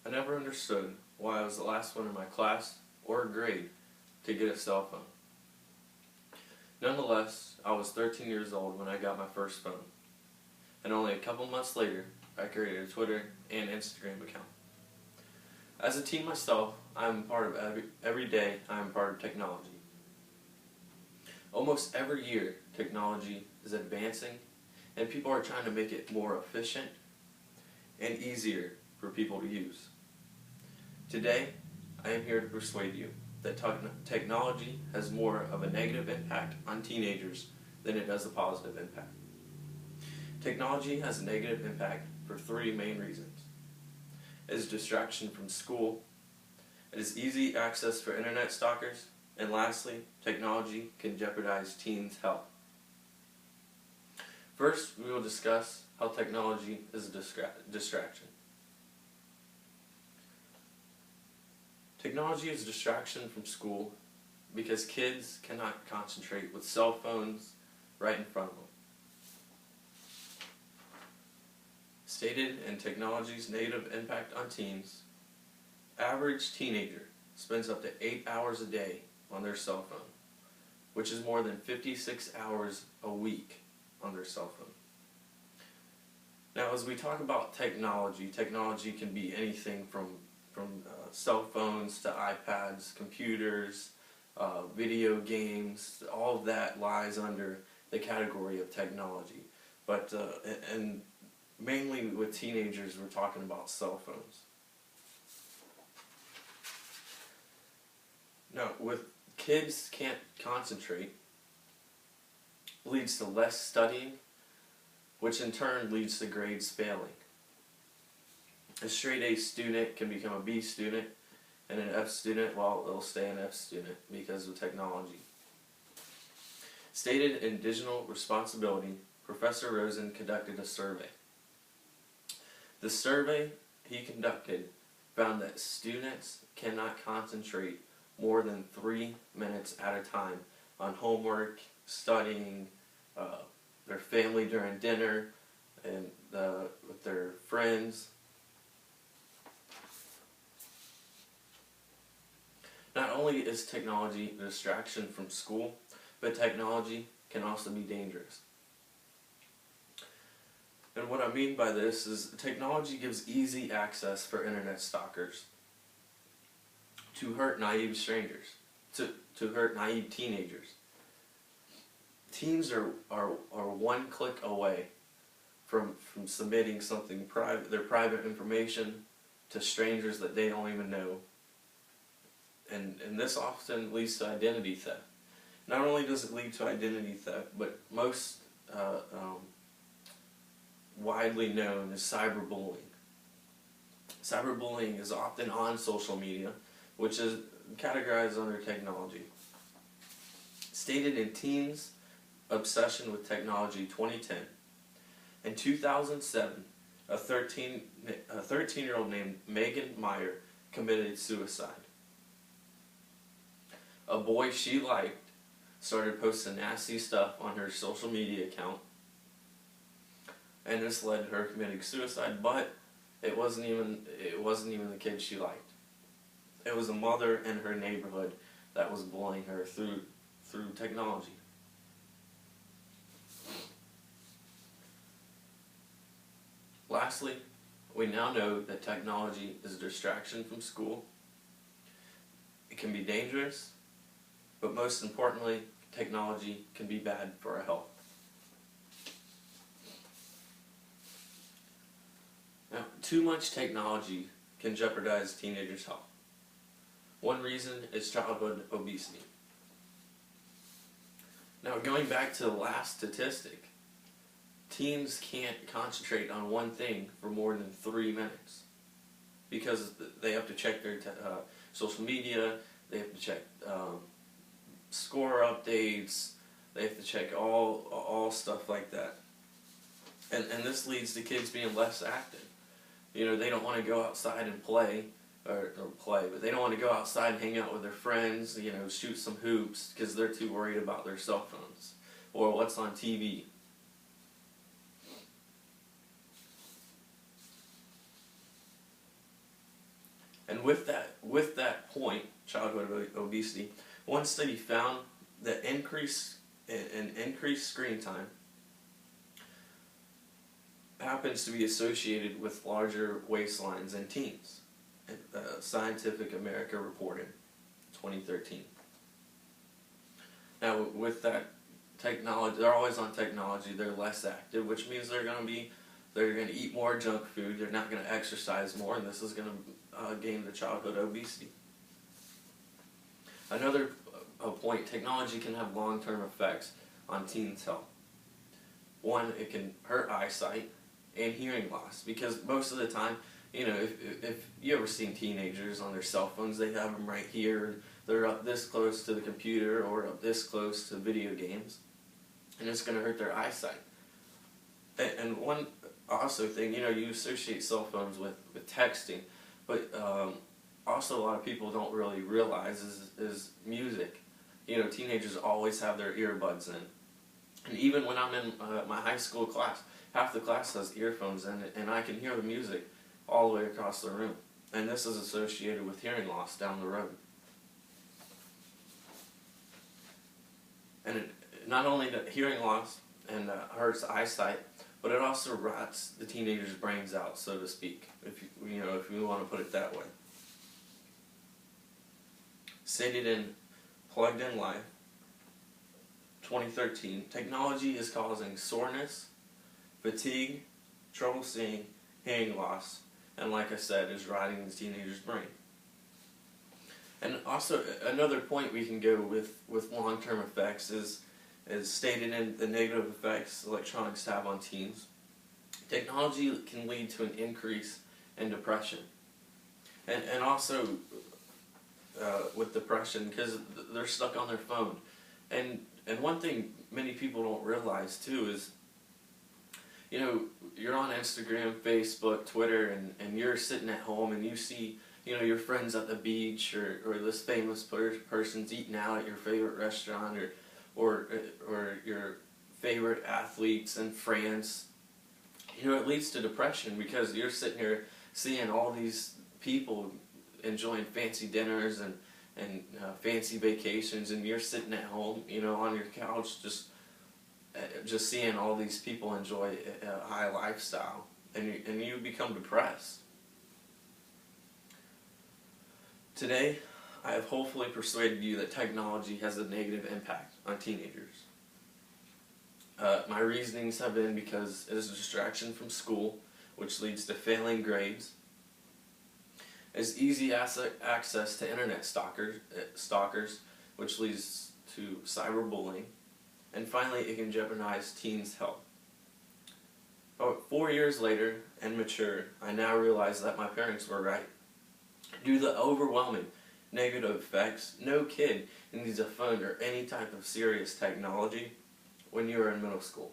I never understood why I was the last one in my class or grade to get a cell phone. Nonetheless, I was 13 years old when I got my first phone, and only a couple months later, I created a Twitter and Instagram account. As a teen myself, I'm part of every day I'm part of technology. Almost every year, technology is advancing, and people are trying to make it more efficient and easier for people to use. Today, I am here to persuade you that technology has more of a negative impact on teenagers than it does a positive impact. Technology has a negative impact for three main reasons. It is distraction from school, it is easy access for internet stalkers, and lastly, technology can jeopardize teens' health. First, we will discuss how technology is a distraction. Technology is a distraction from school because kids cannot concentrate with cell phones right in front of them. Stated in technology's negative impact on teens, average teenager spends up to 8 hours a day on their cell phone, which is more than 56 hours a week on their cell phone. Now, as we talk about technology can be anything from cell phones to iPads, computers, video games. All of that lies under the category of technology. But and mainly with teenagers, we're talking about cell phones. Now, with kids can't concentrate, leads to less studying, which in turn leads to grades failing. A straight A student can become a B student, and an F student, well, they'll stay an F student because of technology. Stated in Digital Responsibility, Professor Rosen conducted a survey. The survey he conducted found that students cannot concentrate more than 3 minutes at a time on homework, studying, their family during dinner, and with their friends. Not only is technology a distraction from school, but technology can also be dangerous. And what I mean by this is technology gives easy access for internet stalkers to hurt naive strangers, to hurt naive teenagers. Teens are one click away from submitting something private, their private information, to strangers that they don't even know. And this often leads to identity theft. Not only does it lead to identity theft, but most widely known is cyberbullying. Cyberbullying is often on social media, which is categorized under technology. Stated in Teens Obsession with Technology 2010, in 2007, a 13-year-old named Megan Meyer committed suicide. A boy she liked started posting nasty stuff on her social media account, and this led to her committing suicide. But it wasn't even the kid she liked. It was a mother in her neighborhood that was bullying her through technology. Lastly, we now know that technology is a distraction from school. It can be dangerous, but most importantly, technology can be bad for our health. Now, too much technology can jeopardize teenagers' health. One reason is childhood obesity. Now, going back to the last statistic, teens can't concentrate on one thing for more than 3 minutes because they have to check their social media, they have to check score updates, they have to check all stuff like that. And this leads to kids being less active. You know, they don't want to go outside and play, but they don't want to go outside and hang out with their friends, you know, shoot some hoops, because they're too worried about their cell phones or what's on TV. And with that point, childhood obesity, one study found that increased screen time happens to be associated with larger waistlines in teens. Scientific America reported 2013. Now, with that technology, they're always on technology, they're less active, which means they're going to eat more junk food, they're not going to exercise more, and this is going to gain the childhood obesity. Another point, technology can have long-term effects on teens' health. One, it can hurt eyesight and hearing loss, because most of the time, if you ever seen teenagers on their cell phones, they have them right here, they're up this close to the computer or up this close to video games, and it's going to hurt their eyesight. And one also thing, you associate cell phones with texting, but also a lot of people don't really realize is music. Teenagers always have their earbuds in. And even when I'm in my high school class, half the class has earphones in it, and I can hear the music all the way across the room. And this is associated with hearing loss down the road. And not only the hearing loss and hurts eyesight, but it also rots the teenager's brains out, so to speak, if you want to put it that way. Stated in Plugged In Life, 2013, technology is causing soreness, fatigue, trouble seeing, hearing loss, and like I said, is rotting the teenager's brain. And also, another point we can go with long-term effects is stated in the negative effects electronics have on teens. Technology can lead to an increase in depression. And also with depression, because they're stuck on their phone. And one thing many people don't realize too is, you're on Instagram, Facebook, Twitter, and you're sitting at home and you see, your friends at the beach or this famous person's eating out at your favorite restaurant or your favorite athletes in France. It leads to depression because you're sitting here seeing all these people enjoying fancy dinners and fancy vacations, and you're sitting at home, on your couch just seeing all these people enjoy a high lifestyle, and you become depressed. Today, I have hopefully persuaded you that technology has a negative impact on teenagers. My reasonings have been because it is a distraction from school, which leads to failing grades. It's easy access to internet stalkers, which leads to cyberbullying. And finally, it can jeopardize teens' health. About 4 years later, and mature, I now realize that my parents were right. Due to the overwhelming negative effects, no kid needs a phone or any type of serious technology when you are in middle school.